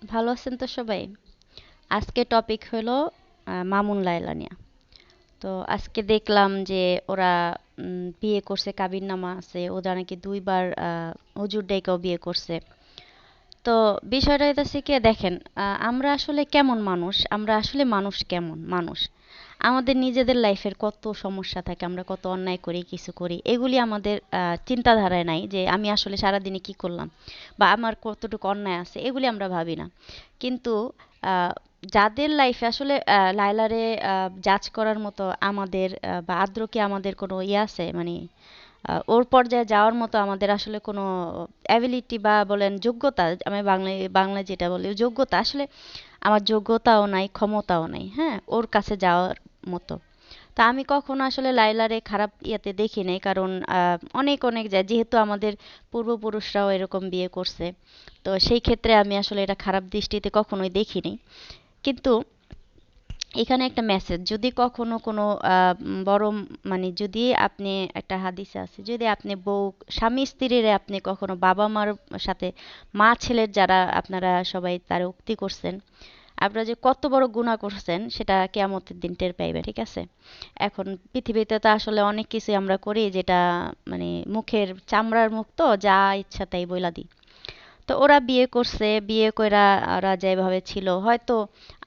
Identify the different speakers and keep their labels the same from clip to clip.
Speaker 1: ভালো আছেন তো সবাই? আজকে টপিক হলো মামুন লায়লা নিয়া। তো আজকে দেখলাম যে ওরা বিয়ে করছে, কাবিননামা আছে, ওরা নাকি ২ বার হুজুর ডেকেও বিয়ে করছে। তো বিষয়টা হইতেছে কি দেখেন, আমরা আসলে কেমন মানুষ, আমরা আসলে মানুষ কেমন মানুষ, আমাদের নিজেদের লাইফের কত সমস্যা থাকে, আমরা কত অন্যায় করি, কিছু করি, এগুলি আমাদের চিন্তাধারায় নাই যে আমি আসলে সারাদিনে কি করলাম বা আমার কতটুকু অন্যায় আছে, এগুলি আমরা ভাবি না। কিন্তু আহ, যাদের লাইফে আসলে লায়লারে জাজ করার মতো আমাদের বা আদ্রকে আমাদের কোনো ইয়ে আছে, মানে ওর পর্যায়ে যাওয়ার মতো আমাদের আসলে কোনো অ্যাবিলিটি বা বলেন যোগ্যতা, আমি বাংলায় যেটা বলি যোগ্যতা, আসলে আমার যোগ্যতাও নাই, ক্ষমতাও নাই, হ্যাঁ, ওর কাছে যাওয়ার মতো। তা আমি কখনো আসলে লাইলারে খারাপ ইয়েতে দেখি নাই, কারণ অনেক অনেক যায়, যেহেতু আমাদের পূর্বপুরুষরাও এরকম বিয়ে করছে, তো সেই ক্ষেত্রে আমি আসলে এটা খারাপ দৃষ্টিতে কখনোই দেখিনি। কিন্তু এখানে একটা মেসেজ, যদি কখনো কোনো বড় মানে যদি আপনি, একটা হাদিসে আছে, যদি আপনি বউ, স্বামী স্ত্রীর আপনি কখনো বাবা মার সাথে, মা ছেলের যারা আপনারা সবাই তার উক্তি করছেন, আপনারা যে কত বড় গুনাহ করছেন সেটা কিয়ামতের দিন টের পাইবে, ঠিক আছে? এখন পৃথিবীতে তো আসলে অনেক কিছু আমরা করি যেটা মানে মুখের চামড়ার মুখ, তো যা ইচ্ছা তাই বইলা দিই। তো ওরা বিয়ে করছে, বিয়ে কইরা ওরা যেভাবে ছিল হয়তো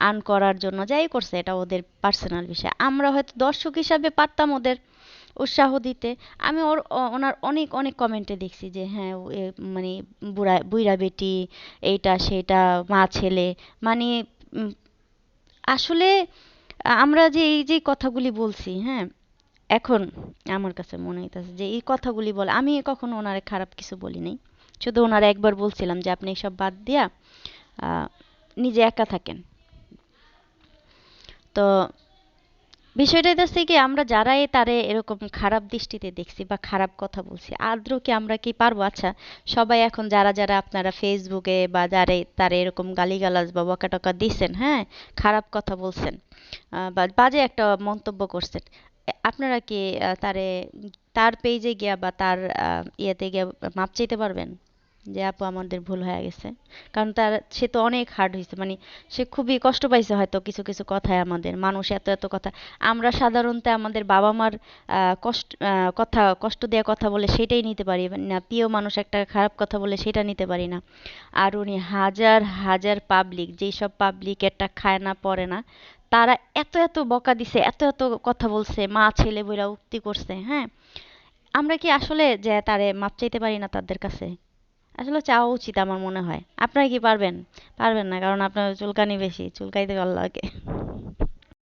Speaker 1: আর্ন করার জন্য যাই করছে, এটা ওদের পার্সোনাল বিষয়। আমরা হয়তো দর্শক হিসাবে পারতাম ওদের উৎসাহ দিতে। আমি ওনার অনেক অনেক কমেন্টে দেখছি যে হ্যাঁ, মানে বুড়া বুইড়া বেটি, এইটা সেটা, মা ছেলে, মানে উম, আসলে আমরা যে এই যে কথাগুলি বলছি, হ্যাঁ, এখন আমার কাছে মনে হইতেছে যে এই কথাগুলি বলে আমি কখনো ওনারে খারাপ কিছু বলি নাই। শুধু ওনারে একবার বলছিলাম যে আপনি এসব বাদ দিয়া আহ, নিজে একা থাকেন। তো বিষয়টা হচ্ছে কি, আমরা যারাই তারে এরকম খারাপ দৃষ্টিতে দেখছি বা খারাপ কথা বলছি, আদৌ কি আমরা কি পারবো? আচ্ছা, সবাই এখন যারা যারা আপনারা ফেসবুকে বা যারা তারা এরকম গালিগালাজ বা বকাটকা দিছেন, হ্যাঁ, খারাপ কথা বলছেন, বা বাজে একটা মন্তব্য করছেন, আপনারা কি তারে, তার পেজে গিয়া বা তার ইয়েতে গিয়া মাপ চাইতে পারবেন যে আপু আমাদের ভুল হয়ে গেছে? কারণ তার, সে তো অনেক হার্ড হয়েছে, মানে সে খুবই কষ্ট পাইছে হয়তো কিছু কিছু কথায়, আমাদের মানুষ এত এত কথা, আমরা সাধারণত আমাদের বাবা মার কথা, কষ্ট দেওয়া কথা বলে সেটাই নিতে পারি না, প্রিয় মানুষ একটা খারাপ কথা বলে সেটা নিতে পারি না। আর উনি হাজার হাজার পাবলিক, যেই সব পাবলিক একটা খায় না পড়ে না, তারা এত এত বকা দিছে, এত এত কথা বলছে, মা ছেলে বইরা উক্তি করছে, হ্যাঁ, আমরা কি আসলে যে তারে মাপ চাইতে পারি না তাদের কাছে? আসলে চাওয়া উচিত আমার মনে হয়। আপনারা কি পারবেন? পারবেন না, কারণ আপনার চুলকানি বেশি, চুলকাইতে ভালো লাগে।